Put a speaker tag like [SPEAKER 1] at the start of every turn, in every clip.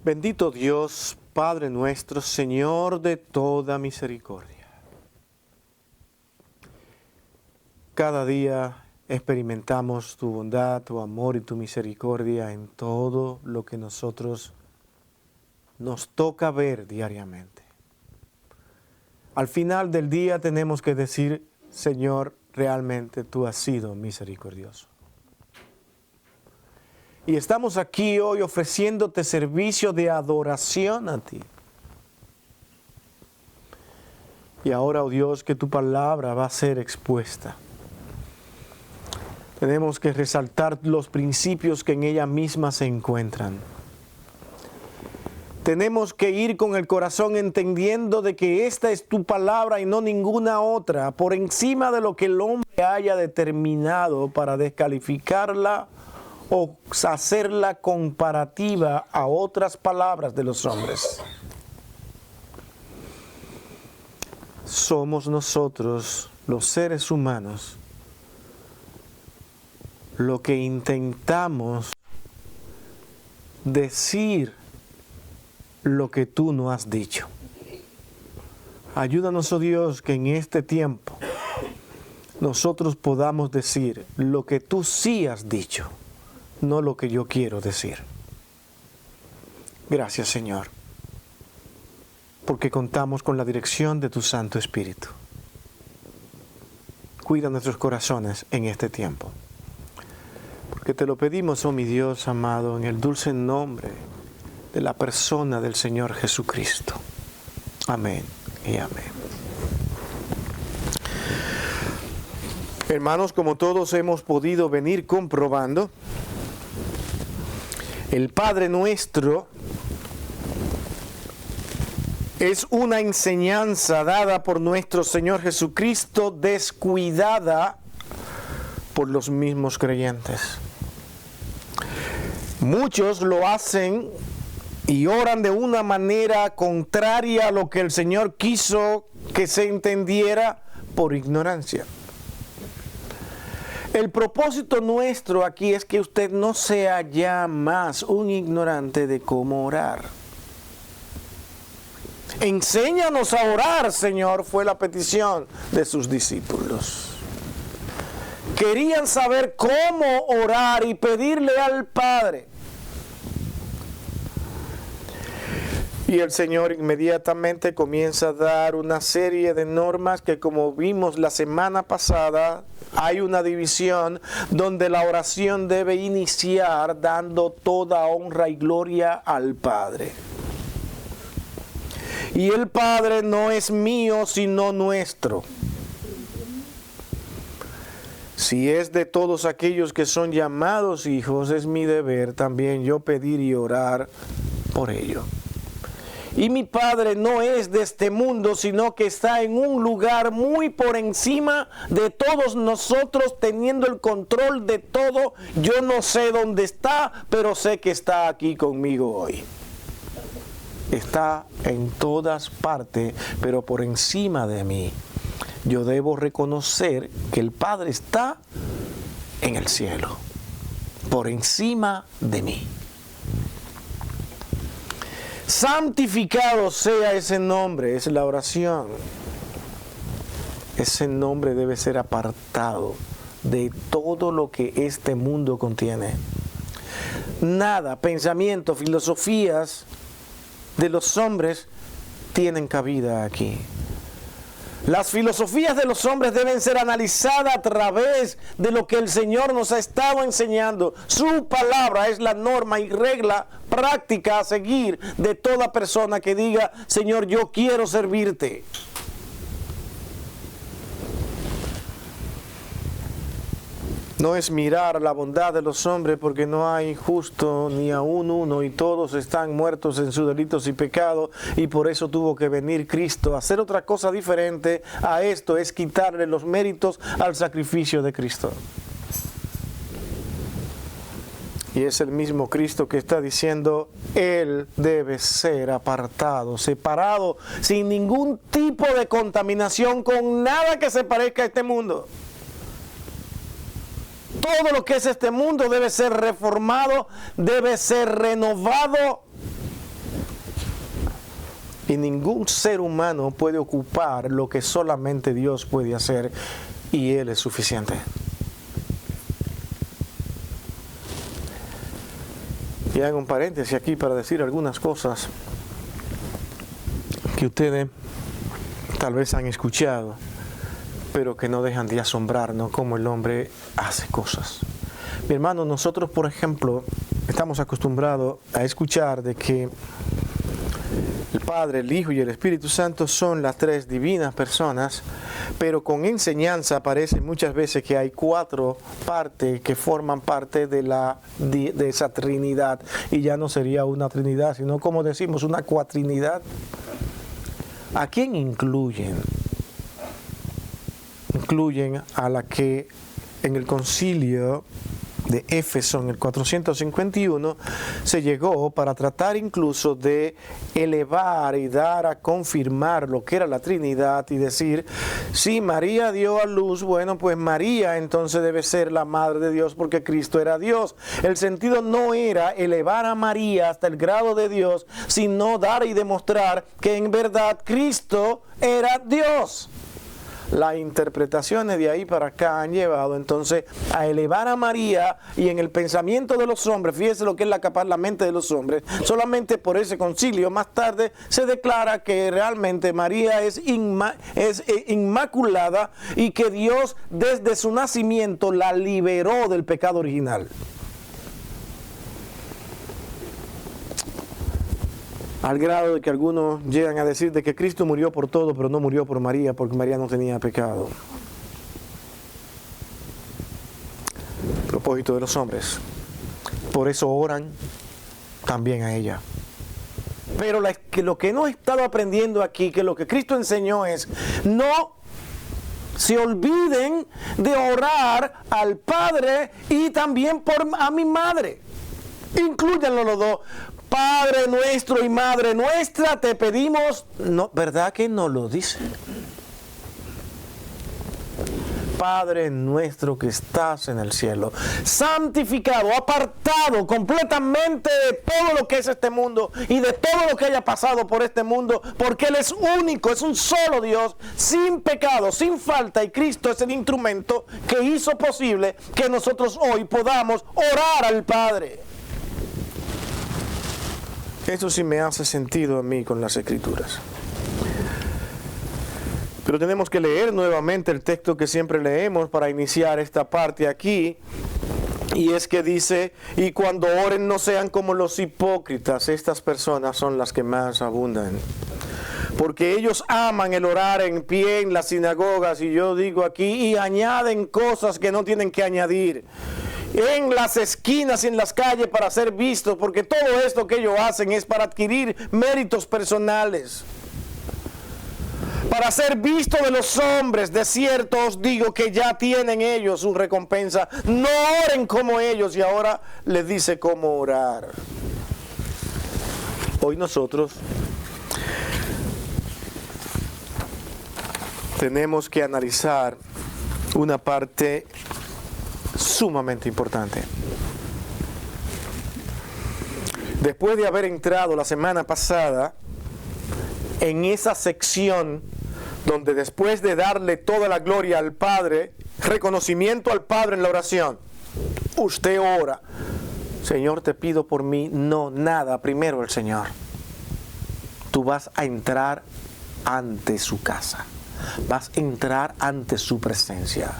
[SPEAKER 1] Bendito Dios, Padre nuestro, Señor de toda misericordia. Cada día experimentamos tu bondad, tu amor y tu misericordia en todo lo que nosotros nos toca ver diariamente. Al final del día tenemos que decir, Señor, realmente tú has sido misericordioso. Y estamos aquí hoy ofreciéndote servicio de adoración a ti. Y ahora, oh Dios, que tu palabra va a ser expuesta. Tenemos que resaltar los principios que en ella misma se encuentran. Tenemos que ir con el corazón entendiendo de que esta es tu palabra y no ninguna otra, por encima de lo que el hombre haya determinado para descalificarla o hacerla comparativa a otras palabras de los hombres. Somos nosotros, los seres humanos, lo que intentamos decir lo que tú no has dicho. Ayúdanos, oh Dios, que en este tiempo nosotros podamos decir lo que tú sí has dicho, no lo que yo quiero decir. Gracias, Señor, porque contamos con la dirección de tu Santo Espíritu. Cuida nuestros corazones en este tiempo, porque te lo pedimos, oh mi Dios amado, en el dulce nombre de la persona del Señor Jesucristo. Amén y amén. Hermanos, como todos hemos podido venir comprobando, el Padre Nuestro es una enseñanza dada por nuestro Señor Jesucristo, descuidada por los mismos creyentes. Muchos lo hacen y oran de una manera contraria a lo que el Señor quiso que se entendiera por ignorancia. El propósito nuestro aquí es que usted no sea ya más un ignorante de cómo orar. Enséñanos a orar, Señor, fue la petición de sus discípulos. Querían saber cómo orar y pedirle al Padre. Y el Señor inmediatamente comienza a dar una serie de normas que, como vimos la semana pasada, hay una división donde la oración debe iniciar dando toda honra y gloria al Padre. Y el Padre no es mío, sino nuestro. Si es de todos aquellos que son llamados hijos, es mi deber también yo pedir y orar por ello. Y mi Padre no es de este mundo, sino que está en un lugar muy por encima de todos nosotros, teniendo el control de todo. Yo no sé dónde está, pero sé que está aquí conmigo hoy. Está en todas partes, pero por encima de mí. Yo debo reconocer que el Padre está en el cielo, por encima de mí. Santificado sea ese nombre, es la oración. Ese nombre debe ser apartado de todo lo que este mundo contiene. Nada, pensamientos, filosofías de los hombres tienen cabida aquí. Las filosofías de los hombres deben ser analizadas a través de lo que el Señor nos ha estado enseñando. Su palabra es la norma y regla práctica a seguir de toda persona que diga, Señor, yo quiero servirte. No es mirar la bondad de los hombres, porque no hay justo ni aún uno, y todos están muertos en sus delitos y pecados, y por eso tuvo que venir Cristo. Hacer otra cosa diferente a esto es quitarle los méritos al sacrificio de Cristo. Y es el mismo Cristo que está diciendo, Él debe ser apartado, separado, sin ningún tipo de contaminación, con nada que se parezca a este mundo. Todo lo que es este mundo debe ser reformado, debe ser renovado Y ningún ser humano puede ocupar lo que solamente Dios puede hacer, y Él es suficiente. Y hago un paréntesis aquí para decir algunas cosas que ustedes tal vez han escuchado, pero que no dejan de asombrarnos cómo el hombre hace cosas. Mi hermano, nosotros, por ejemplo, estamos acostumbrados a escuchar de que el Padre, el Hijo y el Espíritu Santo son las tres divinas personas, pero con enseñanza aparece muchas veces que hay 4 partes que forman parte de esa Trinidad, y ya no sería una Trinidad, sino, como decimos, una cuatrinidad. ¿A quién incluyen? Incluyen a la que en el concilio de Éfeso en el 451 se llegó para tratar incluso de elevar y dar a confirmar lo que era la Trinidad, y decir, si María dio a luz, bueno, pues María entonces debe ser la Madre de Dios porque Cristo era Dios. El sentido no era elevar a María hasta el grado de Dios, sino dar y demostrar que en verdad Cristo era Dios. Las interpretaciones de ahí para acá han llevado entonces a elevar a María, y en el pensamiento de los hombres, fíjese lo que es la mente de los hombres, solamente por ese concilio más tarde se declara que realmente María es inmaculada, y que Dios desde su nacimiento la liberó del pecado original. Al grado de que algunos llegan a decir de que Cristo murió por todo, pero no murió por María, porque María no tenía pecado. Propósito de los hombres. Por eso oran también a ella. Pero lo que no he estado aprendiendo aquí, que lo que Cristo enseñó es, no se olviden de orar al Padre y también a mi madre. Inclúyanlo los dos. Padre nuestro y Madre nuestra, te pedimos. No, ¿verdad que no lo dice? Padre nuestro que estás en el cielo, santificado, apartado completamente de todo lo que es este mundo y de todo lo que haya pasado por este mundo, porque Él es único, es un solo Dios, sin pecado, sin falta, y Cristo es el instrumento que hizo posible que nosotros hoy podamos orar al Padre. Eso sí me hace sentido a mí con las Escrituras. Pero tenemos que leer nuevamente el texto que siempre leemos para iniciar esta parte aquí. Y es que dice, y cuando oren no sean como los hipócritas. Estas personas son las que más abundan. Porque ellos aman el orar en pie en las sinagogas, y yo digo aquí, y añaden cosas que no tienen que añadir en las esquinas y en las calles para ser vistos, porque todo esto que ellos hacen es para adquirir méritos personales, para ser visto de los hombres. De cierto os digo que ya tienen ellos su recompensa. No oren como ellos. Y ahora les dice cómo orar. Hoy nosotros tenemos que analizar una parte sumamente importante. Después de haber entrado la semana pasada en esa sección donde, después de darle toda la gloria al Padre, reconocimiento al Padre en la oración, usted ora, Señor, te pido por mí, no, nada, primero el Señor. Tú vas a entrar ante su casa, vas a entrar ante su presencia.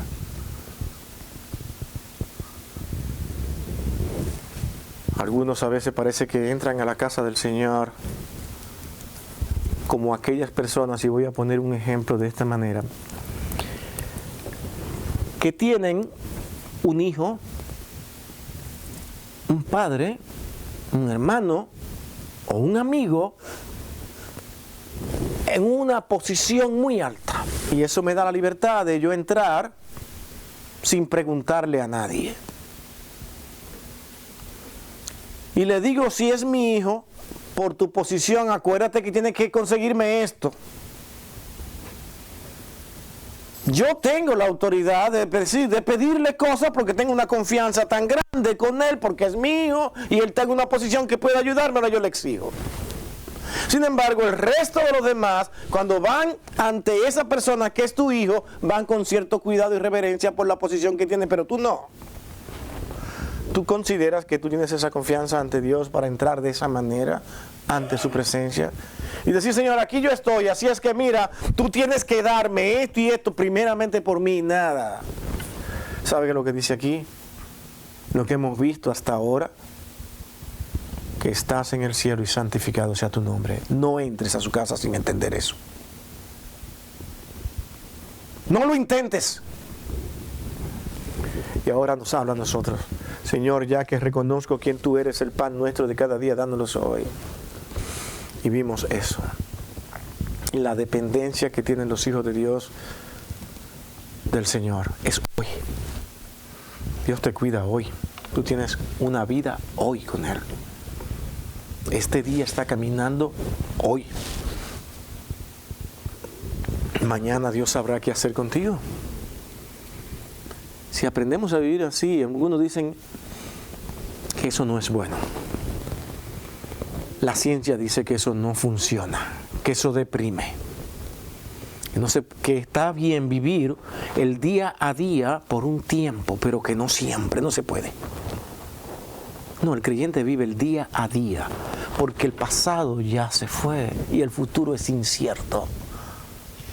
[SPEAKER 1] Algunos a veces parece que entran a la casa del Señor como aquellas personas, y voy a poner un ejemplo de esta manera, que tienen un hijo, un padre, un hermano o un amigo en una posición muy alta, y eso me da la libertad de yo entrar sin preguntarle a nadie. Y le digo, si es mi hijo, por tu posición, acuérdate que tienes que conseguirme esto. Yo tengo la autoridad de pedirle cosas, porque tengo una confianza tan grande con él, porque es mi hijo y él está en una posición que puede ayudarme, ahora yo le exijo. Sin embargo, el resto de los demás, cuando van ante esa persona que es tu hijo, van con cierto cuidado y reverencia por la posición que tiene, pero tú no. ¿Tú consideras que tú tienes esa confianza ante Dios para entrar de esa manera ante su presencia? Y decir, Señor, aquí yo estoy, así es que mira, tú tienes que darme esto y esto primeramente por mí, nada. ¿Sabe qué es lo que dice aquí? Lo que hemos visto hasta ahora, que estás en el cielo y santificado sea tu nombre. No entres a su casa sin entender eso. No lo intentes. Y ahora nos habla a nosotros. Señor, ya que reconozco quién tú eres, el pan nuestro de cada día, dándonos hoy. Y vimos eso. La dependencia que tienen los hijos de Dios del Señor es hoy. Dios te cuida hoy. Tú tienes una vida hoy con Él. Este día está caminando hoy. Mañana Dios sabrá qué hacer contigo. Si aprendemos a vivir así, algunos dicen que eso no es bueno. La ciencia dice que eso no funciona, que eso deprime. No sé, que está bien vivir el día a día por un tiempo, pero que no siempre, no se puede. No, el creyente vive el día a día, porque el pasado ya se fue y el futuro es incierto.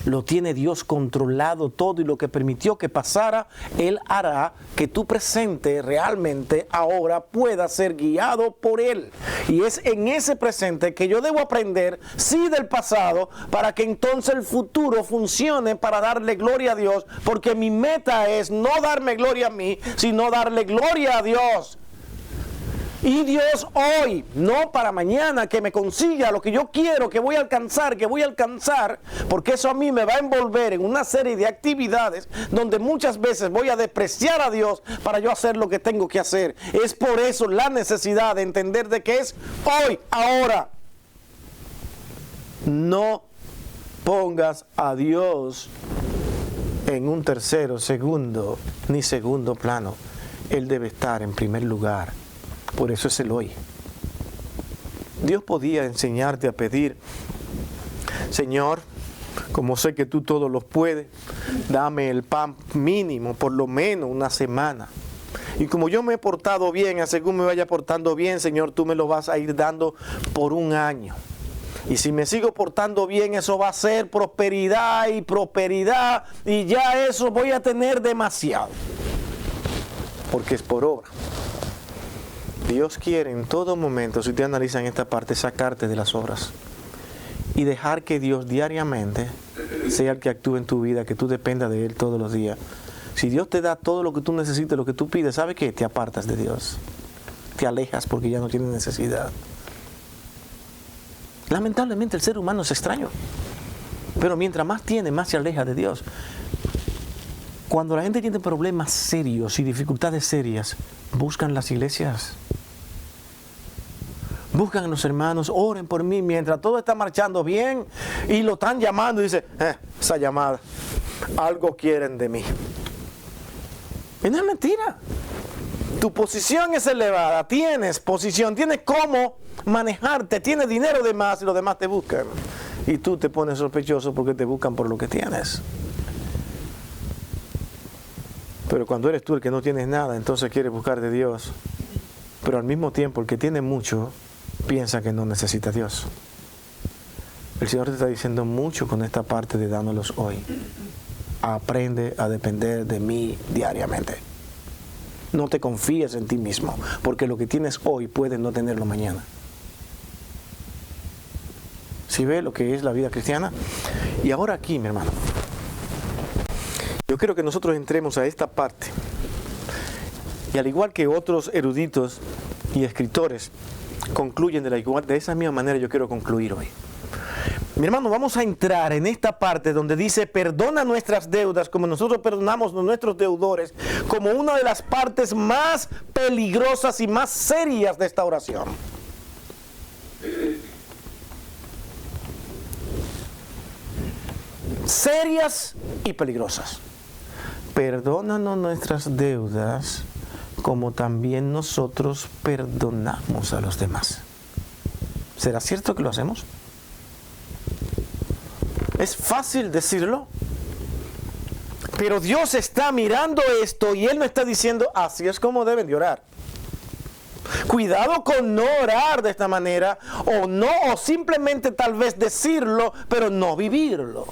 [SPEAKER 1] Lo tiene Dios controlado todo y lo que permitió que pasara, Él hará que tu presente realmente ahora pueda ser guiado por Él. Y es en ese presente que yo debo aprender, sí, del pasado, para que entonces el futuro funcione para darle gloria a Dios, porque mi meta es no darme gloria a mí, sino darle gloria a Dios. Y Dios hoy, no para mañana, que me consiga lo que yo quiero, que voy a alcanzar, porque eso a mí me va a envolver en una serie de actividades donde muchas veces voy a despreciar a Dios para yo hacer lo que tengo que hacer. Es por eso la necesidad de entender de que es hoy, ahora. No pongas a Dios en un tercero, segundo, ni segundo plano. Él debe estar en primer lugar. Por eso es el hoy. Dios podía enseñarte a pedir, Señor, como sé que tú todo lo puedes, dame el pan mínimo, por lo menos una semana. Y como yo me he portado bien, según me vaya portando bien, Señor, tú me lo vas a ir dando por un año. Y si me sigo portando bien, eso va a ser prosperidad, y ya eso voy a tener demasiado. Porque es por obra. Dios quiere en todo momento, si te analizan esta parte, sacarte de las obras y dejar que Dios diariamente sea el que actúe en tu vida, que tú dependas de Él todos los días. Si Dios te da todo lo que tú necesites, lo que tú pides, ¿sabe qué? Te apartas de Dios, te alejas porque ya no tienes necesidad. Lamentablemente el ser humano es extraño, pero mientras más tiene, más se aleja de Dios. Cuando la gente tiene problemas serios y dificultades serias, buscan las iglesias. Buscan a los hermanos, oren por mí mientras todo está marchando bien y lo están llamando y dice, esa llamada, algo quieren de mí. Y no es mentira. Tu posición es elevada, tienes posición, tienes cómo manejarte, tienes dinero de más y los demás te buscan. Y tú te pones sospechoso porque te buscan por lo que tienes. Pero cuando eres tú el que no tienes nada, entonces quieres buscar de Dios. Pero al mismo tiempo el que tiene mucho piensa que no necesita a Dios. El Señor te está diciendo mucho con esta parte de dándolos hoy. Aprende a depender de mí diariamente. No te confíes en ti mismo, porque lo que tienes hoy puedes no tenerlo mañana. ¿Sí ve lo que es la vida cristiana? Y ahora aquí, mi hermano, yo quiero que nosotros entremos a esta parte. Y al igual que otros eruditos y escritores concluyen de esa misma manera, yo quiero concluir hoy. Mi hermano, vamos a entrar en esta parte donde dice, perdona nuestras deudas como nosotros perdonamos a nuestros deudores, como una de las partes más peligrosas y más serias de esta oración. Serias y peligrosas. Perdónanos nuestras deudas como también nosotros perdonamos a los demás. ¿Será cierto que lo hacemos? Es fácil decirlo, pero Dios está mirando esto y Él no está diciendo, así es como deben de orar. Cuidado con no orar de esta manera, o simplemente tal vez decirlo, pero no vivirlo.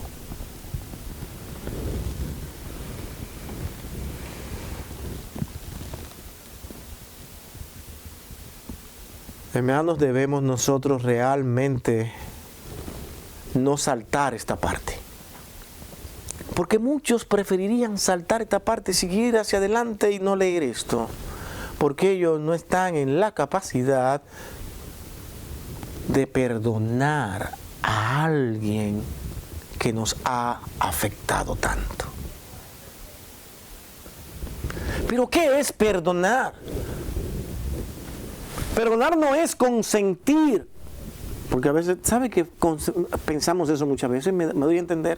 [SPEAKER 1] Hermanos, debemos nosotros realmente no saltar esta parte. Porque muchos preferirían saltar esta parte, seguir hacia adelante y no leer esto. Porque ellos no están en la capacidad de perdonar a alguien que nos ha afectado tanto. ¿Pero qué es perdonar? Perdonar no es consentir, porque a veces, ¿sabe que pensamos eso muchas veces? Me doy a entender.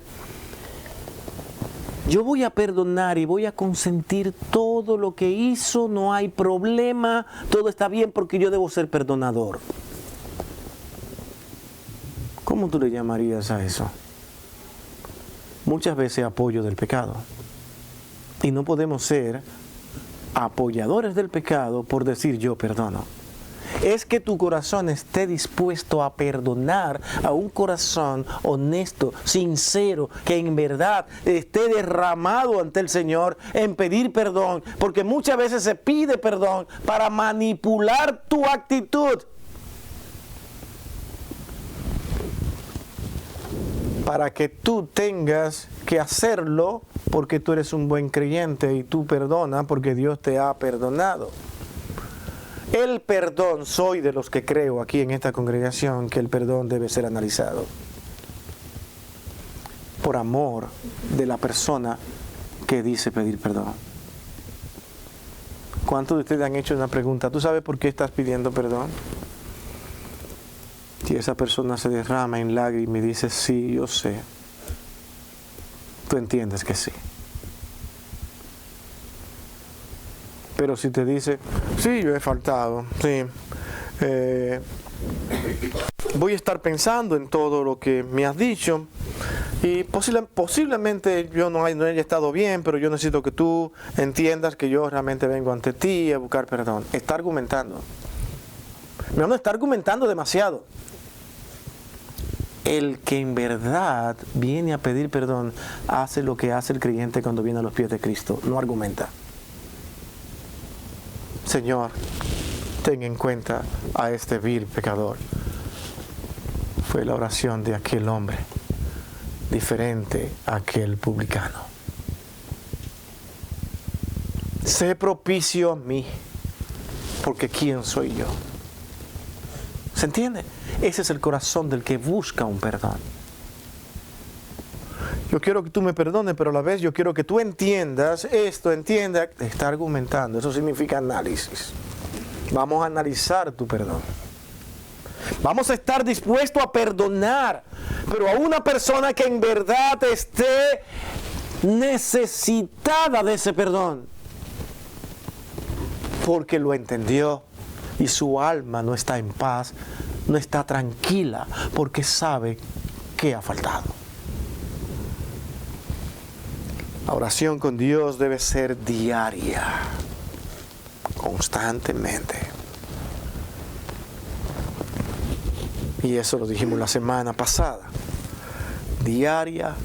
[SPEAKER 1] Yo voy a perdonar y voy a consentir todo lo que hizo, no hay problema, todo está bien porque yo debo ser perdonador. ¿Cómo tú le llamarías a eso? Muchas veces apoyo del pecado. Y no podemos ser apoyadores del pecado por decir yo perdono. Es que tu corazón esté dispuesto a perdonar a un corazón honesto, sincero, que en verdad esté derramado ante el Señor en pedir perdón, porque muchas veces se pide perdón para manipular tu actitud, para que tú tengas que hacerlo porque tú eres un buen creyente y tú perdonas porque Dios te ha perdonado. El perdón, soy de los que creo aquí en esta congregación que el perdón debe ser analizado por amor de la persona que dice pedir perdón. ¿Cuántos de ustedes han hecho una pregunta? ¿Tú sabes por qué estás pidiendo perdón? Si esa persona se derrama en lágrimas y dice, sí, yo sé. Tú entiendes que sí. Pero si te dice, sí, yo he faltado, sí, voy a estar pensando en todo lo que me has dicho y posiblemente yo no haya estado bien, pero yo necesito que tú entiendas que yo realmente vengo ante ti a buscar perdón. Está argumentando. Mi hermano, está argumentando demasiado. El que en verdad viene a pedir perdón hace lo que hace el creyente cuando viene a los pies de Cristo, no argumenta. Señor, ten en cuenta a este vil pecador. Fue la oración de aquel hombre, diferente a aquel publicano. Sé propicio a mí, porque ¿quién soy yo? ¿Se entiende? Ese es el corazón del que busca un perdón. Yo quiero que tú me perdones, pero a la vez yo quiero que tú entiendas esto, entienda. Está argumentando, eso significa análisis. Vamos a analizar tu perdón. Vamos a estar dispuestos a perdonar, pero a una persona que en verdad esté necesitada de ese perdón. Porque lo entendió y su alma no está en paz, no está tranquila, porque sabe que ha faltado. La oración con Dios debe ser diaria, constantemente. Y eso lo dijimos la semana pasada. Diaria,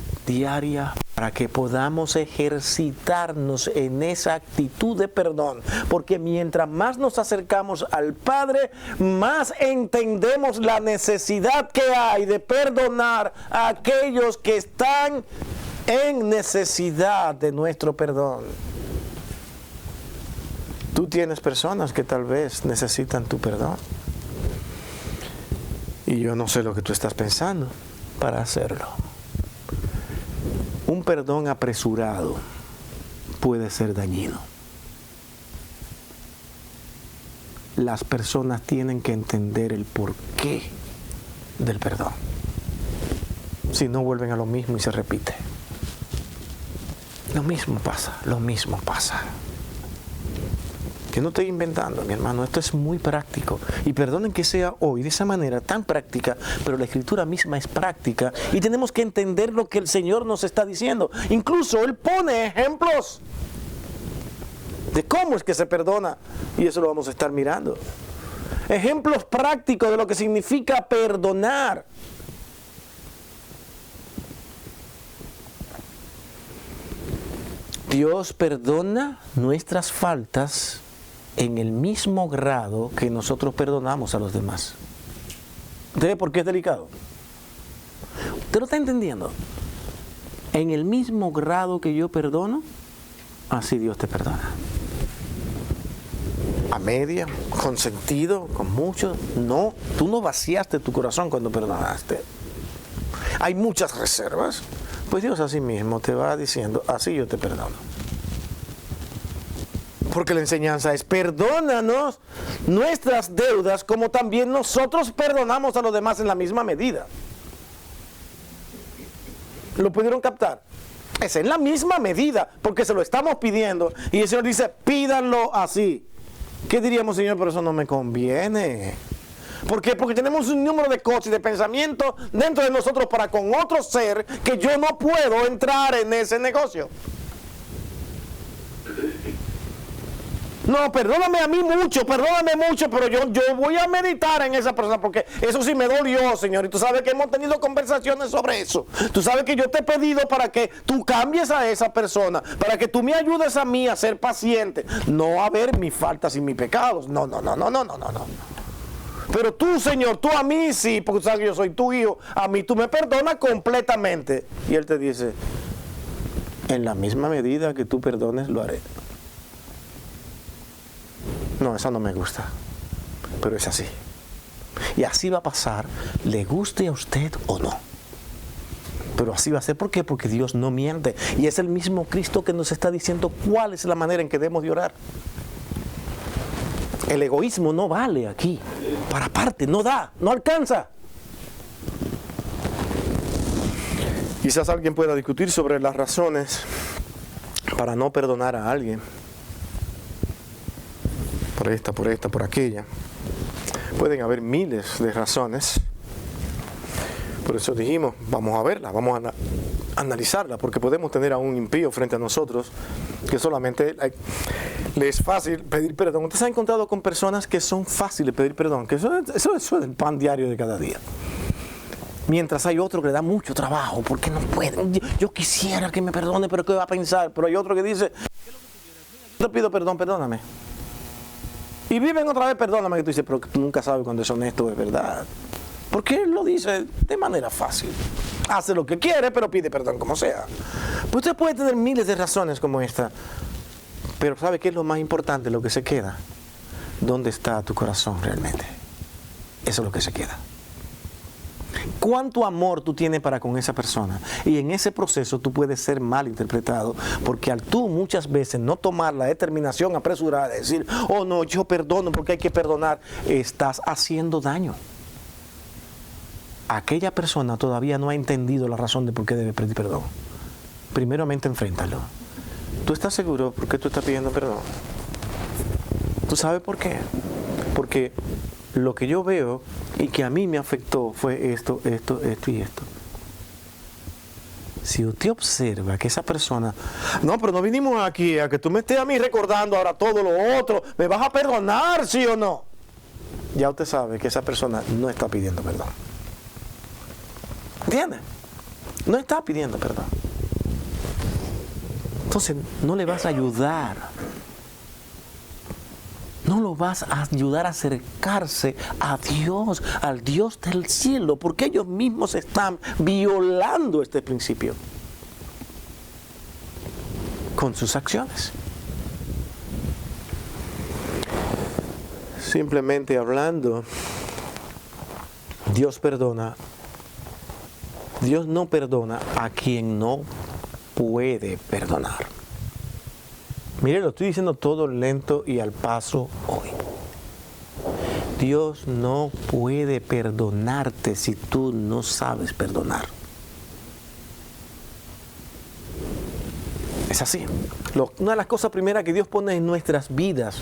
[SPEAKER 1] para que podamos ejercitarnos en esa actitud de perdón. Porque mientras más nos acercamos al Padre, más entendemos la necesidad que hay de perdonar a aquellos que están en necesidad de nuestro perdón. Tú tienes personas que tal vez necesitan tu perdón. Y yo no sé lo que tú estás pensando para hacerlo. Un perdón apresurado puede ser dañino. Las personas tienen que entender el porqué del perdón. Si no, vuelven a lo mismo y se repite. Lo mismo pasa. Yo no estoy inventando, mi hermano, esto es muy práctico. Y perdonen que sea hoy de esa manera tan práctica, pero la Escritura misma es práctica y tenemos que entender lo que el Señor nos está diciendo. Incluso Él pone ejemplos de cómo es que se perdona y eso lo vamos a estar mirando. Ejemplos prácticos de lo que significa perdonar. Dios perdona nuestras faltas en el mismo grado que nosotros perdonamos a los demás. ¿Usted ve por qué es delicado? ¿Usted lo está entendiendo? En el mismo grado que yo perdono, así Dios te perdona. A media, con sentido, con mucho. No, tú no vaciaste tu corazón cuando perdonaste. Hay muchas reservas. Pues Dios así mismo te va diciendo, así yo te perdono. Porque la enseñanza es, perdónanos nuestras deudas como también nosotros perdonamos a los demás en la misma medida. ¿Lo pudieron captar? Es en la misma medida, porque se lo estamos pidiendo. Y el Señor dice, pídanlo así. ¿Qué diríamos, Señor? Pero eso no me conviene. ¿Por qué? Porque tenemos un número de cosas y de pensamientos dentro de nosotros para con otro ser que yo no puedo entrar en ese negocio. No, perdóname a mí mucho, pero yo voy a meditar en esa persona porque eso sí me dolió, Señor. Y tú sabes que hemos tenido conversaciones sobre eso. Tú sabes que yo te he pedido para que tú cambies a esa persona, para que tú me ayudes a mí a ser paciente, no a ver mis faltas y mis pecados. No. Pero tú, Señor, tú a mí sí, porque tú sabes que yo soy tu hijo, a mí tú me perdonas completamente. Y Él te dice, en la misma medida que tú perdones, lo haré. No, eso no me gusta, pero es así. Y así va a pasar, le guste a usted o no. Pero así va a ser, ¿por qué? Porque Dios no miente. Y es el mismo Cristo que nos está diciendo cuál es la manera en que debemos de orar. El egoísmo no vale aquí. Para parte, no da, no alcanza. Quizás alguien pueda discutir sobre las razones para no perdonar a alguien. Por aquella. Pueden haber miles de razones. Por eso dijimos, vamos a verla, vamos a analizarla, porque podemos tener a un impío frente a nosotros que solamente le es fácil pedir perdón. Usted se ha encontrado con personas que son fáciles de pedir perdón, que eso es el pan diario de cada día. Mientras hay otro que le da mucho trabajo, porque no puede. Yo quisiera que me perdone, pero ¿qué va a pensar? Pero hay otro que dice, yo te pido perdón, perdóname. Y viven otra vez, perdóname, que tú dices, pero tú nunca sabes cuando es honesto, es verdad. Porque él lo dice de manera fácil. Hace lo que quiere, pero pide perdón como sea. Pues usted puede tener miles de razones como esta. Pero ¿sabe qué es lo más importante? Lo que se queda. ¿Dónde está tu corazón realmente? Eso es lo que se queda. ¿Cuánto amor tú tienes para con esa persona? Y en ese proceso tú puedes ser mal interpretado, porque al tú muchas veces no tomar la determinación apresurada de decir, oh no, yo perdono porque hay que perdonar, estás haciendo daño. Aquella persona todavía no ha entendido la razón de por qué debe pedir perdón. Primeramente enfréntalo. ¿Tú estás seguro por qué tú estás pidiendo perdón? ¿Tú sabes por qué? Porque lo que yo veo y que a mí me afectó fue esto y esto. Si usted observa que esa persona, no, pero no vinimos aquí a que tú me estés a mí recordando ahora todo lo otro, ¿me vas a perdonar, sí o no? Ya usted sabe que esa persona no está pidiendo perdón. ¿Entiende? No está pidiendo perdón. Entonces no le vas a ayudar. No lo vas a ayudar a acercarse a Dios, al Dios del cielo, porque ellos mismos están violando este principio con sus acciones. Simplemente hablando, Dios perdona. Dios no perdona a quien no puede perdonar. Mire, lo estoy diciendo todo lento y al paso hoy. Dios no puede perdonarte si tú no sabes perdonar. Es así. Una de las cosas primeras que Dios pone en nuestras vidas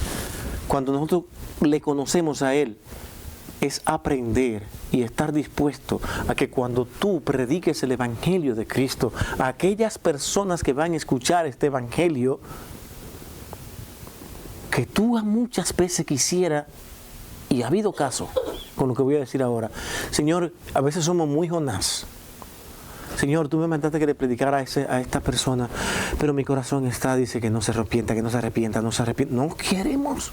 [SPEAKER 1] cuando nosotros le conocemos a Él, es aprender y estar dispuesto a que cuando tú prediques el Evangelio de Cristo, a aquellas personas que van a escuchar este Evangelio, que tú muchas veces quisiera, y ha habido casos con lo que voy a decir ahora, Señor, a veces somos muy Jonás. Señor, tú me mandaste que le predicara a esta persona, pero mi corazón dice que no se arrepienta, que no se arrepienta, no se arrepienta. No queremos.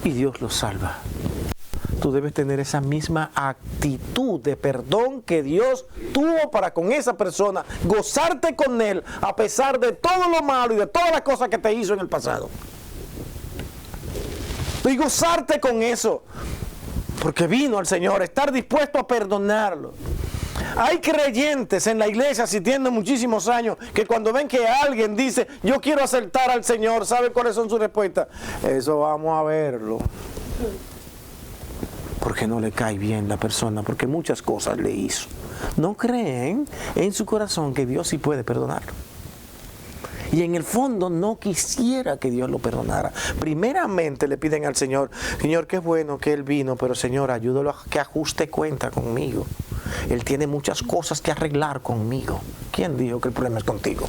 [SPEAKER 1] Y Dios lo salva. Tú debes tener esa misma actitud de perdón que Dios tuvo para con esa persona, gozarte con Él a pesar de todo lo malo y de todas las cosas que te hizo en el pasado. Y gozarte con eso, porque vino al Señor, estar dispuesto a perdonarlo. Hay creyentes en la iglesia, si tienen muchísimos años, que cuando ven que alguien dice, yo quiero aceptar al Señor, ¿saben cuáles son sus respuestas? Eso vamos a verlo. Porque no le cae bien la persona, porque muchas cosas le hizo. No creen en su corazón que Dios sí puede perdonarlo. Y en el fondo no quisiera que Dios lo perdonara. Primeramente le piden al Señor, Señor, qué bueno que Él vino, pero Señor, ayúdalo a que ajuste cuenta conmigo. Él tiene muchas cosas que arreglar conmigo. ¿Quién dijo que el problema es contigo?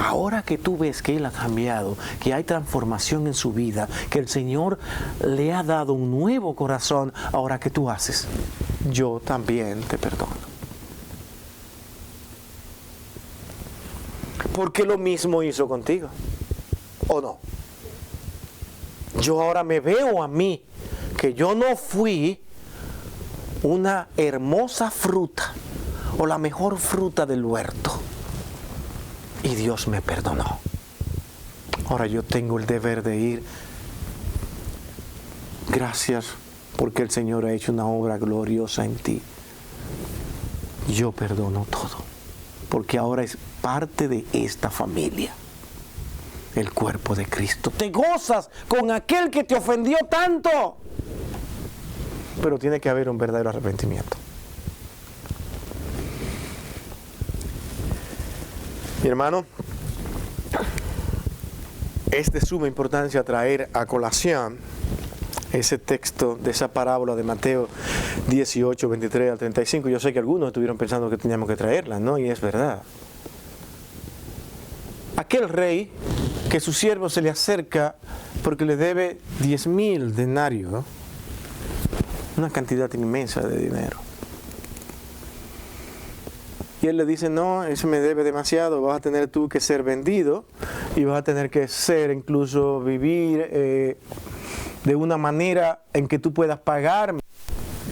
[SPEAKER 1] Ahora que tú ves que Él ha cambiado, que hay transformación en su vida, que el Señor le ha dado un nuevo corazón, ahora ¿qué tú haces? Yo también te perdono. Porque lo mismo hizo contigo, ¿o no? Yo ahora me veo a mí, que yo no fui una hermosa fruta, o la mejor fruta del huerto, y Dios me perdonó. Ahora yo tengo el deber de ir, gracias, porque el Señor ha hecho una obra gloriosa en ti. Yo perdono todo, porque ahora es parte de esta familia, el cuerpo de Cristo. Te gozas con aquel que te ofendió tanto, pero tiene que haber un verdadero arrepentimiento. Mi hermano, es de suma importancia traer a colación ese texto de esa parábola de Mateo 18, 23 al 35. Yo sé que algunos estuvieron pensando que teníamos que traerla, ¿no? Y es verdad. Aquel rey que su siervo se le acerca porque le debe 10,000 denarios, ¿no? Una cantidad inmensa de dinero. Y él le dice, no, eso me debe demasiado, vas a tener tú que ser vendido y vas a tener que incluso vivir de una manera en que tú puedas pagarme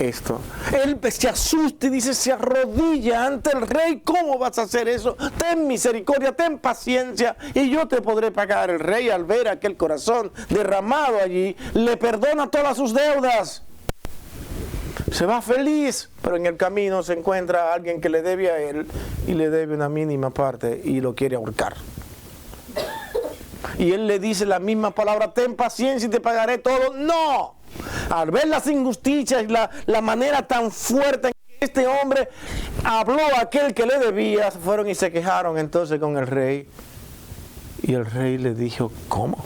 [SPEAKER 1] esto. Él se asusta y dice, se arrodilla ante el rey, ¿cómo vas a hacer eso? Ten misericordia, ten paciencia y yo te podré pagar. El rey, al ver aquel corazón derramado allí, le perdona todas sus deudas. Se va feliz, pero en el camino se encuentra a alguien que le debe a él y le debe una mínima parte y lo quiere ahorcar. Y él le dice la misma palabra, ten paciencia y te pagaré todo. ¡No! Al ver las injusticias y la manera tan fuerte en que este hombre habló a aquel que le debía, fueron y se quejaron entonces con el rey. Y el rey le dijo, ¿cómo?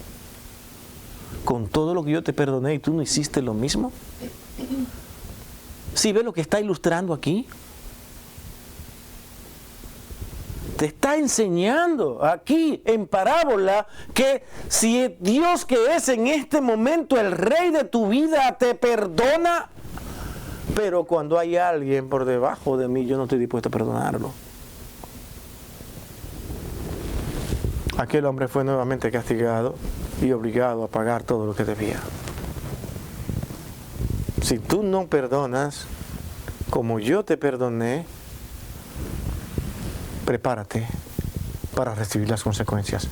[SPEAKER 1] ¿Con todo lo que yo te perdoné y tú no hiciste lo mismo? ¿Sí ve lo que está ilustrando aquí? Te está enseñando aquí en parábola que si Dios, que es en este momento el rey de tu vida, te perdona, pero cuando hay alguien por debajo de mí, yo no estoy dispuesto a perdonarlo. Aquel hombre fue nuevamente castigado y obligado a pagar todo lo que debía. Si tú no perdonas como yo te perdoné, prepárate para recibir las consecuencias.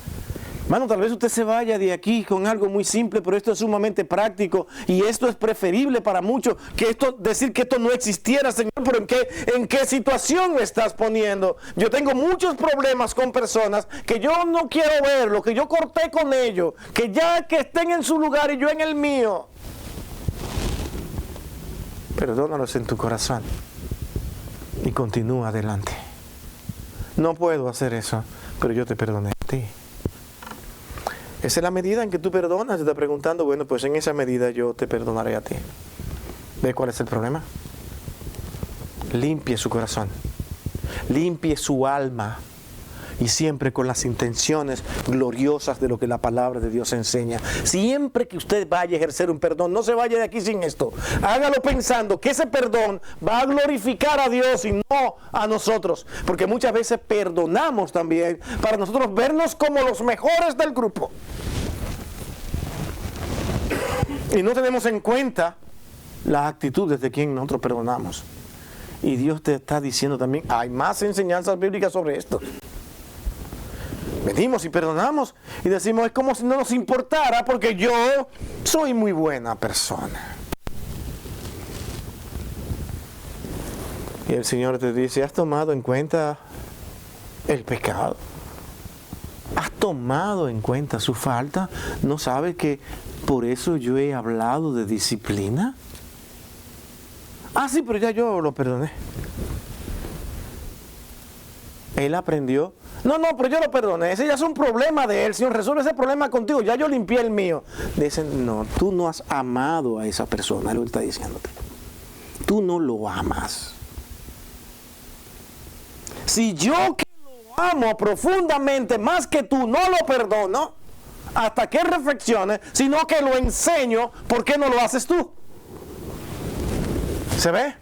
[SPEAKER 1] Hermano, tal vez usted se vaya de aquí con algo muy simple, pero esto es sumamente práctico y esto es preferible para muchos que decir que esto no existiera, Señor, pero ¿en qué situación me estás poniendo? Yo tengo muchos problemas con personas que yo no quiero verlo, que yo corté con ellos, que ya que estén en su lugar y yo en el mío. Perdónalos en tu corazón y continúa adelante. No puedo hacer eso, pero yo te perdoné a ti. Esa es la medida en que tú perdonas. Te está preguntando, bueno, pues en esa medida yo te perdonaré a ti. ¿Ve cuál es el problema? Limpie su corazón, limpie su alma, y siempre con las intenciones gloriosas de lo que la palabra de Dios enseña. Siempre que usted vaya a ejercer un perdón, no se vaya de aquí sin esto. Hágalo pensando que ese perdón va a glorificar a Dios y no a nosotros. Porque muchas veces perdonamos también para nosotros vernos como los mejores del grupo. Y no tenemos en cuenta las actitudes de quien nosotros perdonamos. Y Dios te está diciendo también, hay más enseñanzas bíblicas sobre esto. Venimos y perdonamos y decimos, es como si no nos importara porque yo soy muy buena persona. Y el Señor te dice, ¿has tomado en cuenta el pecado? ¿Has tomado en cuenta su falta? ¿No sabes que por eso yo he hablado de disciplina? Ah, sí, pero ya yo lo perdoné. Él aprendió. No, pero yo lo perdoné. Ese ya es un problema de él. Señor, resuelve ese problema contigo. Ya yo limpié el mío. Dicen, no, tú no has amado a esa persona. Él está diciéndote. Tú no lo amas. Si yo que lo amo profundamente más que tú no lo perdono, hasta que reflexione, sino que lo enseño, ¿por qué no lo haces tú? ¿Se ve?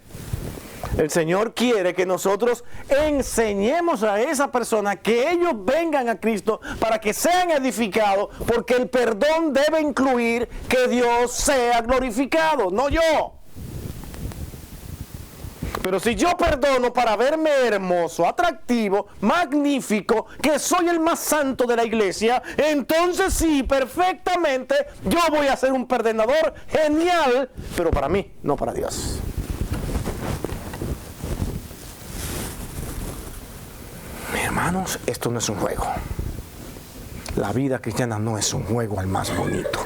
[SPEAKER 1] El Señor quiere que nosotros enseñemos a esa persona que ellos vengan a Cristo para que sean edificados, porque el perdón debe incluir que Dios sea glorificado, no yo. Pero si yo perdono para verme hermoso, atractivo, magnífico, que soy el más santo de la iglesia, entonces sí, perfectamente, yo voy a ser un perdonador genial, pero para mí, no para Dios. Mis hermanos, esto no es un juego. La vida cristiana no es un juego al más bonito.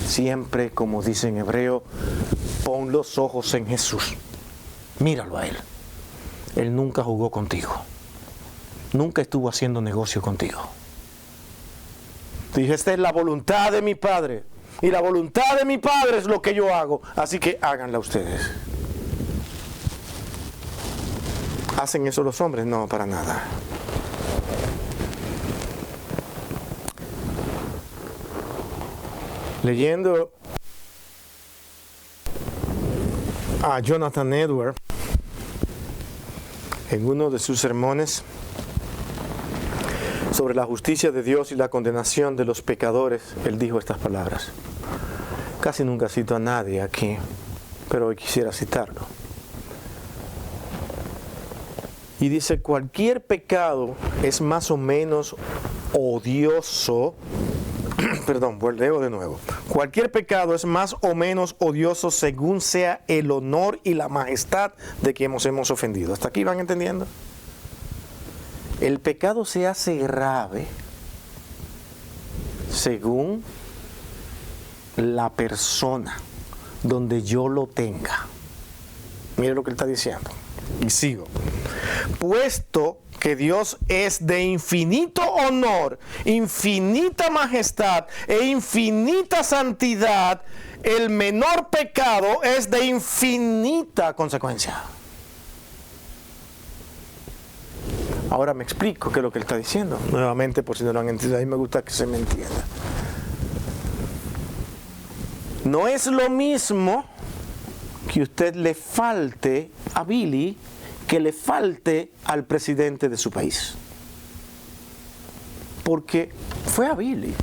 [SPEAKER 1] Siempre, como dice en hebreo, pon los ojos en Jesús. Míralo a Él. Él nunca jugó contigo. Nunca estuvo haciendo negocio contigo. Dije, esta es la voluntad de mi Padre. Y la voluntad de mi Padre es lo que yo hago. Así que háganla ustedes. ¿Hacen eso los hombres? No, para nada. Leyendo a Jonathan Edwards en uno de sus sermones sobre la justicia de Dios y la condenación de los pecadores, él dijo estas palabras. Casi nunca cito a nadie aquí, pero hoy quisiera citarlo. Y dice, cualquier pecado es más o menos odioso. Perdón, leo de nuevo. Cualquier pecado es más o menos odioso según sea el honor y la majestad de quien nos hemos ofendido. ¿Hasta aquí van entendiendo? El pecado se hace grave según la persona donde yo lo tenga. Mire lo que él está diciendo. Y sigo. Puesto que Dios es de infinito honor, infinita majestad e infinita santidad, el menor pecado es de infinita consecuencia. Ahora me explico qué es lo que él está diciendo. Nuevamente, por si no lo han entendido, a mí me gusta que se me entienda. No es lo mismo que usted le falte a Billy que le falte al presidente de su país. Porque fue a Billy.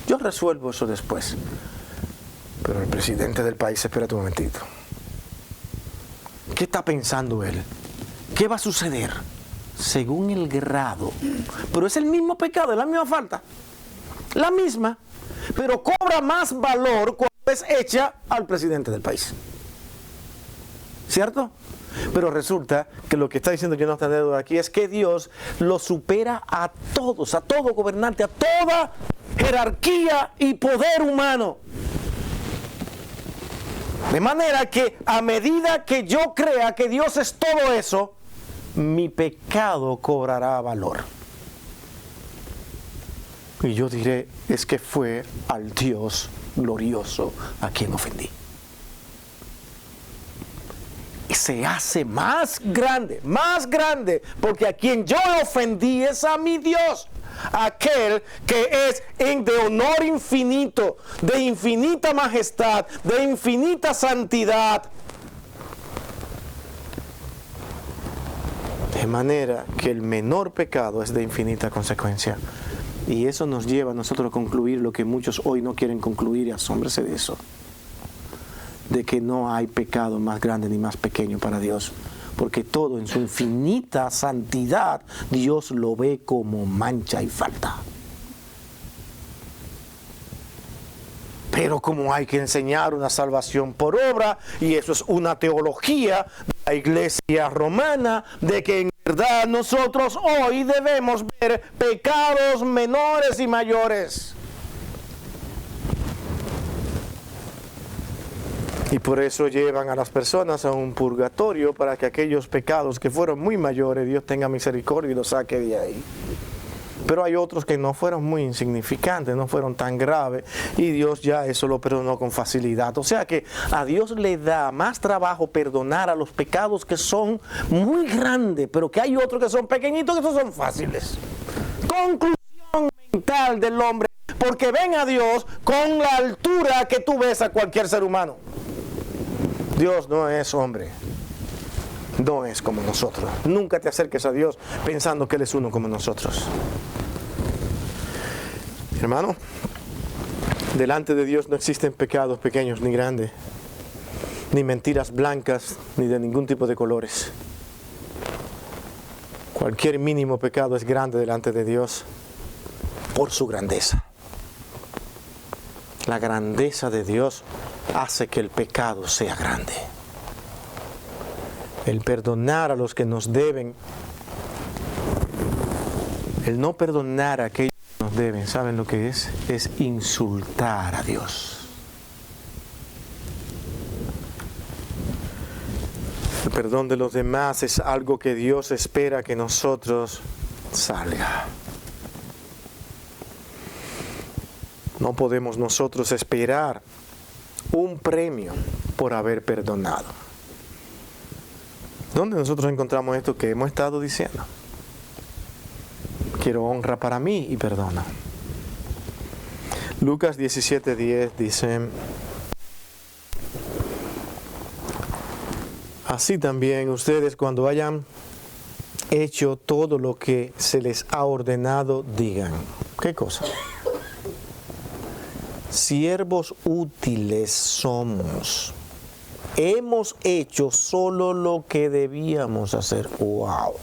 [SPEAKER 1] Yo resuelvo eso después. Pero el presidente del país, espérate un momentito. ¿Qué está pensando él? ¿Qué va a suceder? Según el grado. Pero es el mismo pecado, es la misma falta. La misma. Pero cobra más valor cuando es hecha al presidente del país. ¿Cierto? Pero resulta que lo que está diciendo Jonathan Edwards aquí es que Dios lo supera a todos, a todo gobernante, a toda jerarquía y poder humano. De manera que a medida que yo crea que Dios es todo eso, mi pecado cobrará valor. Y yo diré, es que fue al Dios glorioso a quien ofendí. Y se hace más grande, porque a quien yo ofendí es a mi Dios, aquel que es de honor infinito, de infinita majestad, de infinita santidad. De manera que el menor pecado es de infinita consecuencia. Y eso nos lleva a nosotros a concluir lo que muchos hoy no quieren concluir, y asómbrense de eso. De que no hay pecado más grande ni más pequeño para Dios. Porque todo en su infinita santidad, Dios lo ve como mancha y falta. Pero como hay que enseñar una salvación por obra, y eso es una teología de la Iglesia romana, de que en verdad nosotros hoy debemos ver pecados menores y mayores. Y por eso llevan a las personas a un purgatorio, para que aquellos pecados que fueron muy mayores, Dios tenga misericordia y los saque de ahí. Pero hay otros que no fueron muy insignificantes, no fueron tan graves, y Dios ya eso lo perdonó con facilidad. O sea que a Dios le da más trabajo perdonar a los pecados que son muy grandes, pero que hay otros que son pequeñitos, que esos son fáciles. Conclusión mental del hombre, porque ven a Dios con la altura que tú ves a cualquier ser humano. Dios no es hombre. No es como nosotros. Nunca te acerques a Dios pensando que Él es uno como nosotros. Hermano, delante de Dios no existen pecados pequeños ni grandes, ni mentiras blancas, ni de ningún tipo de colores. Cualquier mínimo pecado es grande delante de Dios por su grandeza. La grandeza de Dios hace que el pecado sea grande. El perdonar a los que nos deben, el no perdonar a aquellos que nos deben, ¿saben lo que es? Es insultar a Dios. El perdón de los demás es algo que Dios espera que nosotros salga. No podemos nosotros esperar un premio por haber perdonado. ¿Dónde nosotros encontramos esto que hemos estado diciendo? Quiero honra para mí y perdona. Lucas 17:10 dice: así también ustedes, cuando hayan hecho todo lo que se les ha ordenado, digan. ¿Qué cosa? Siervos útiles somos. Hemos hecho solo lo que debíamos hacer. ¡Wow!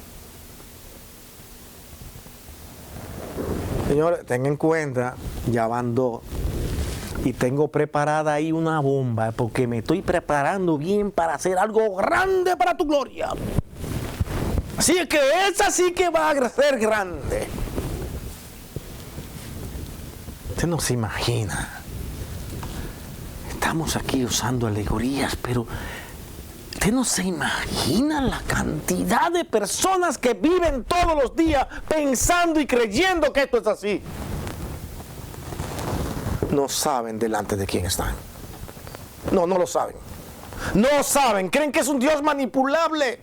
[SPEAKER 1] Señores, tengan en cuenta, ya van 2. Y tengo preparada ahí una bomba, porque me estoy preparando bien para hacer algo grande para tu gloria. Así que esa sí que va a ser grande. Usted no se imagina. Estamos aquí usando alegorías, pero usted no se imagina la cantidad de personas que viven todos los días pensando y creyendo que esto es así. No saben delante de quién están. No lo saben. No saben. Creen que es un Dios manipulable.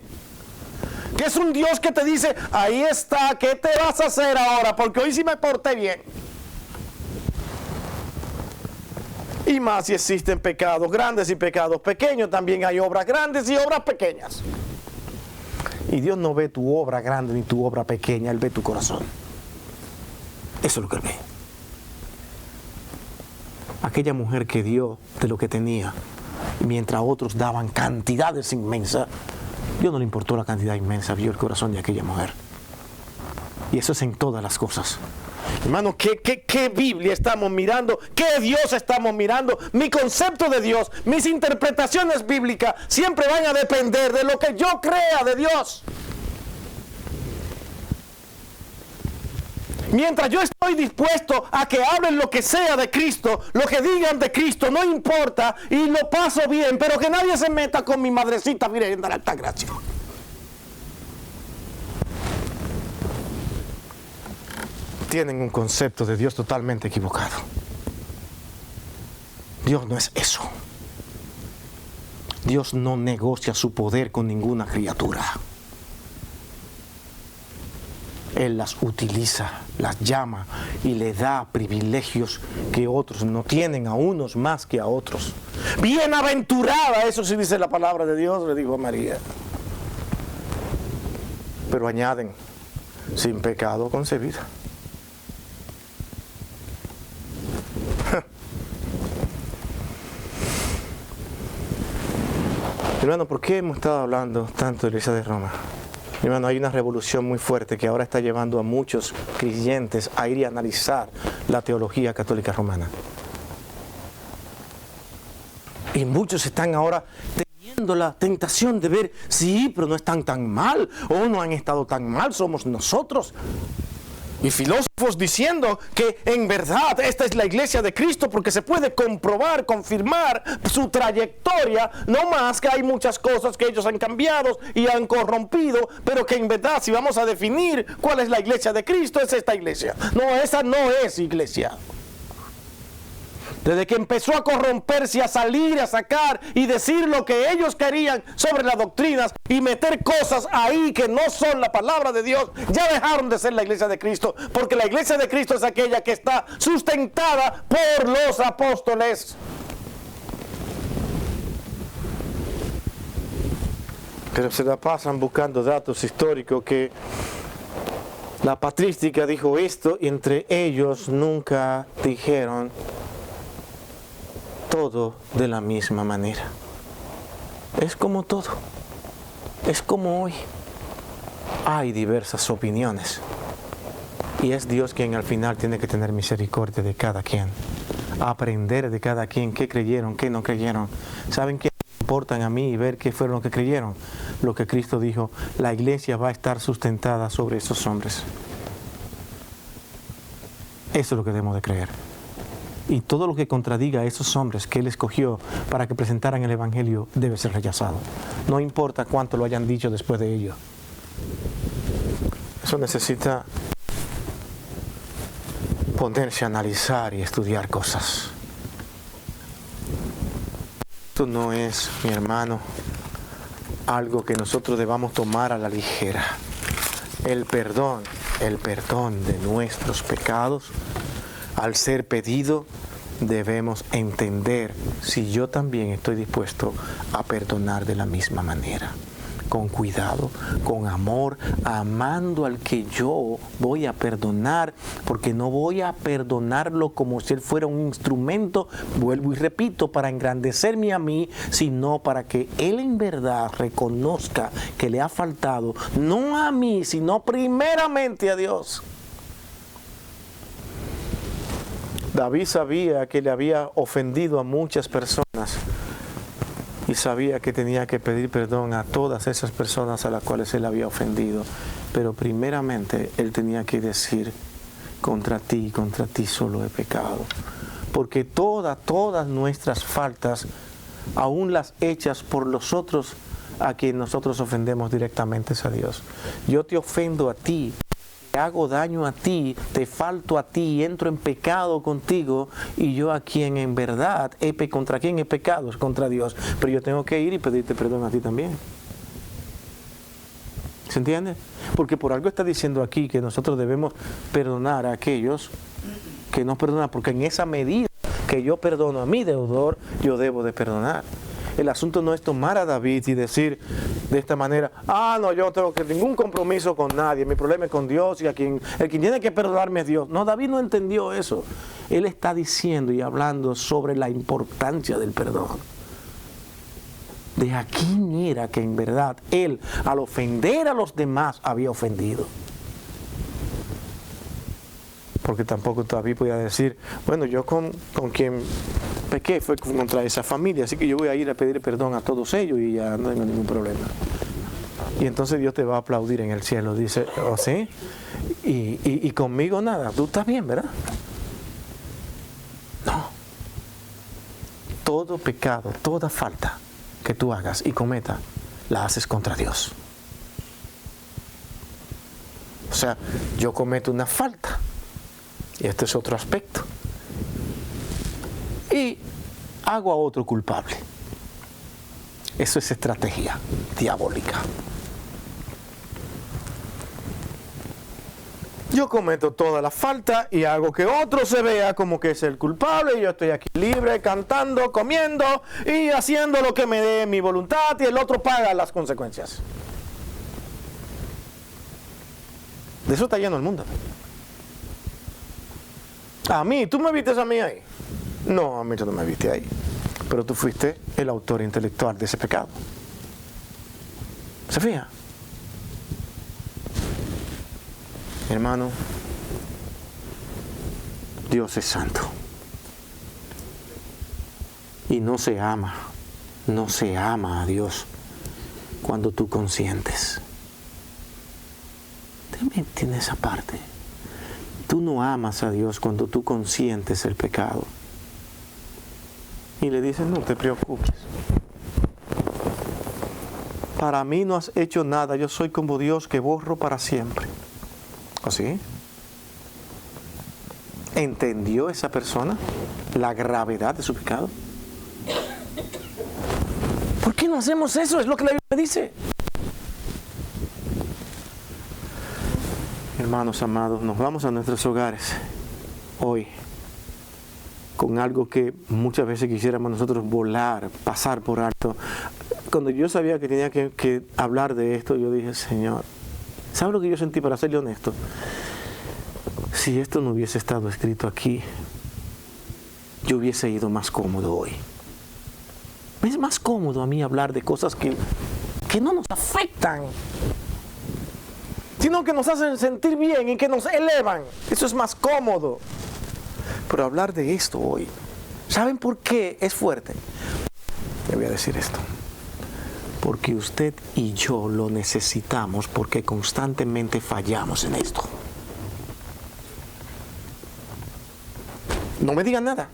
[SPEAKER 1] Que es un Dios que te dice, ahí está, ¿qué te vas a hacer ahora? Porque hoy sí me porté bien. Y más si existen pecados grandes y pecados pequeños, también hay obras grandes y obras pequeñas. Y Dios no ve tu obra grande ni tu obra pequeña, Él ve tu corazón. Eso es lo que Él ve. Aquella mujer que dio de lo que tenía, mientras otros daban cantidades inmensas, Dios no le importó la cantidad inmensa, vio el corazón de aquella mujer. Y eso es en todas las cosas. Hermano, ¿qué Biblia estamos mirando? ¿Qué Dios estamos mirando? Mi concepto de Dios, mis interpretaciones bíblicas siempre van a depender de lo que yo crea de Dios. Mientras yo estoy dispuesto a que hablen lo que sea de Cristo, lo que digan de Cristo, no importa, y lo paso bien, pero que nadie se meta con mi madrecita Virgen de la Altagracia. tienen un concepto de Dios totalmente equivocado. Dios no es eso. Dios no negocia su poder con ninguna criatura. Él las utiliza, las llama y le da privilegios que otros no tienen, a unos más que a otros. Bienaventurada, eso sí dice la palabra de Dios, le dijo a María. Pero añaden, sin pecado concebida. Hermano, ¿por qué hemos estado hablando tanto de la Iglesia de Roma? Hermano, hay una revolución muy fuerte que ahora está llevando a muchos creyentes a ir y analizar la teología católica romana. Y muchos están ahora teniendo la tentación de ver, sí, pero no están tan mal, o no han estado tan mal, somos nosotros. Y filósofos diciendo que en verdad esta es la iglesia de Cristo porque se puede comprobar, confirmar su trayectoria, no más que hay muchas cosas que ellos han cambiado y han corrompido, pero que en verdad si vamos a definir cuál es la iglesia de Cristo es esta iglesia. No, esa no es iglesia. Desde que empezó a corromperse, a salir, a sacar y decir lo que ellos querían sobre las doctrinas y meter cosas ahí que no son la palabra de Dios, ya dejaron de ser la iglesia de Cristo, porque la iglesia de Cristo es aquella que está sustentada por los apóstoles. Pero se la pasan buscando datos históricos que la patrística dijo esto y entre ellos nunca dijeron todo de la misma manera. Es como todo. Es como hoy. Hay diversas opiniones. Y es Dios quien al final tiene que tener misericordia de cada quien. Aprender de cada quien qué creyeron, qué no creyeron. ¿Saben qué me importan a mí y ver qué fueron lo que creyeron? Lo que Cristo dijo, la iglesia va a estar sustentada sobre esos hombres. Eso es lo que debemos de creer. Y todo lo que contradiga a esos hombres que Él escogió para que presentaran el Evangelio debe ser rechazado. No importa cuánto lo hayan dicho después de ello. Eso necesita ponerse a analizar y estudiar cosas. Esto no es, mi hermano, algo que nosotros debamos tomar a la ligera. El perdón de nuestros pecados, al ser pedido, debemos entender si yo también estoy dispuesto a perdonar de la misma manera, con cuidado, con amor, amando al que yo voy a perdonar, porque no voy a perdonarlo como si él fuera un instrumento, vuelvo y repito, para engrandecerme a mí, sino para que él en verdad reconozca que le ha faltado, no a mí, sino primeramente a Dios. David sabía que le había ofendido a muchas personas y sabía que tenía que pedir perdón a todas esas personas a las cuales él había ofendido. Pero primeramente él tenía que decir, contra ti solo he pecado. Porque todas nuestras faltas, aún las hechas por los otros, a quien nosotros ofendemos directamente es a Dios. Yo te ofendo a ti, te hago daño a ti, te falto a ti, entro en pecado contigo, y yo a quien en verdad, contra quien he pecado es contra Dios, pero yo tengo que ir y pedirte perdón a ti también. ¿Se entiende? Porque por algo está diciendo aquí que nosotros debemos perdonar a aquellos que nos perdonan, porque en esa medida que yo perdono a mi deudor, yo debo de perdonar. El asunto no es tomar a David y decir de esta manera, no, yo no tengo ningún compromiso con nadie, mi problema es con Dios y el quien tiene que perdonarme es Dios. No, David no entendió eso. Él está diciendo y hablando sobre la importancia del perdón. De a quién era que en verdad él, al ofender a los demás, había ofendido. Porque tampoco David podía decir, bueno, yo con quien pequé fue contra esa familia, así que yo voy a ir a pedir perdón a todos ellos y ya no tengo ningún problema. Y entonces Dios te va a aplaudir en el cielo, dice, ¿oh sí? Y conmigo nada, tú estás bien, ¿verdad? No. Todo pecado, toda falta que tú hagas y cometas, la haces contra Dios. O sea, yo cometo una falta Y este es otro aspecto. Y hago a otro culpable. Eso es estrategia diabólica. Yo cometo toda la falta y hago que otro se vea como que es el culpable y yo estoy aquí libre, cantando, comiendo y haciendo lo que me dé mi voluntad y el otro paga las consecuencias. De eso está lleno el mundo. A mí, ¿tú me viste a mí ahí? No, a mí tú no me viste ahí. Pero tú fuiste el autor intelectual de ese pecado. ¿Se fija? Hermano, Dios es santo. Y no se ama a Dios cuando tú consientes. Te metí en esa parte. Tú no amas a Dios cuando tú consientes el pecado. Y le dices, no te preocupes. Para mí no has hecho nada, yo soy como Dios que borro para siempre. ¿Así? ¿Entendió esa persona la gravedad de su pecado? ¿Por qué no hacemos eso? Es lo que la Biblia dice. Hermanos amados, nos vamos a nuestros hogares hoy con algo que muchas veces quisiéramos nosotros volar, pasar por alto. Cuando yo sabía que tenía que hablar de esto, yo dije, Señor, ¿sabe lo que yo sentí, para serle honesto? Si esto no hubiese estado escrito aquí, yo hubiese ido más cómodo hoy. Me es más cómodo a mí hablar de cosas que no nos afectan, sino que nos hacen sentir bien y que nos elevan. Eso es más cómodo. Pero hablar de esto hoy, ¿saben por qué es fuerte? Le voy a decir esto. Porque usted y yo lo necesitamos, porque constantemente fallamos en esto. No me digan nada.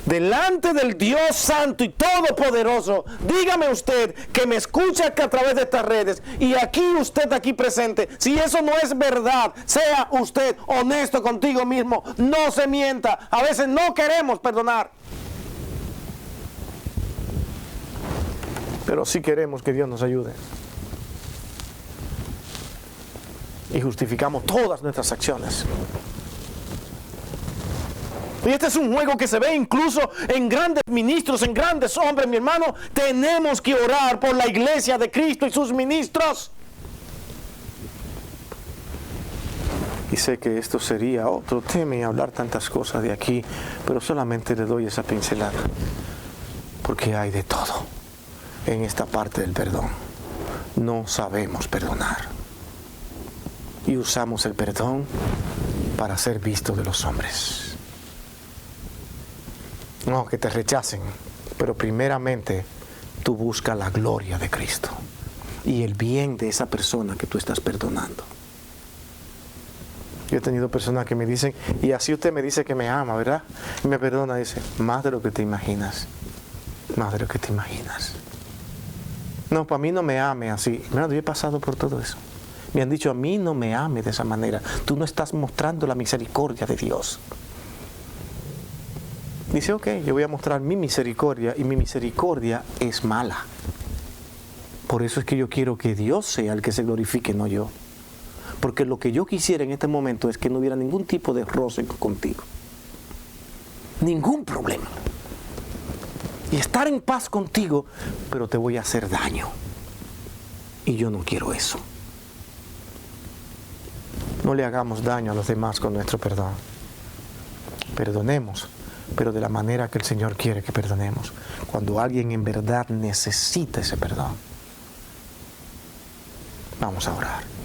[SPEAKER 1] Delante del Dios Santo y Todopoderoso, dígame usted que me escucha a través de estas redes y aquí usted aquí presente, si eso no es verdad, sea usted honesto contigo mismo, no se mienta. A veces no queremos perdonar, pero sí queremos que Dios nos ayude. Y justificamos todas nuestras acciones. Y este es un juego que se ve incluso en grandes ministros, en grandes hombres, mi hermano. Tenemos que orar por la iglesia de Cristo y sus ministros. Y sé que esto sería otro tema y hablar tantas cosas de aquí, pero solamente le doy esa pincelada. Porque hay de todo en esta parte del perdón. No sabemos perdonar. Y usamos el perdón para ser visto de los hombres. No, que te rechacen, pero primeramente tú buscas la gloria de Cristo y el bien de esa persona que tú estás perdonando. Yo he tenido personas que me dicen, y así usted me dice que me ama, ¿verdad? Y me perdona, dice, más de lo que te imaginas, más de lo que te imaginas. No, para mí no me ame así. Mira, yo he pasado por todo eso. Me han dicho, a mí no me ame de esa manera. Tú no estás mostrando la misericordia de Dios. Dice, ok, yo voy a mostrar mi misericordia y mi misericordia es mala. Por eso es que yo quiero que Dios sea el que se glorifique, no yo. Porque lo que yo quisiera en este momento es que no hubiera ningún tipo de roce contigo. Ningún problema. Y estar en paz contigo, pero te voy a hacer daño. Y yo no quiero eso. No le hagamos daño a los demás con nuestro perdón. Perdonemos, pero de la manera que el Señor quiere que perdonemos, cuando alguien en verdad necesita ese perdón. Vamos a orar.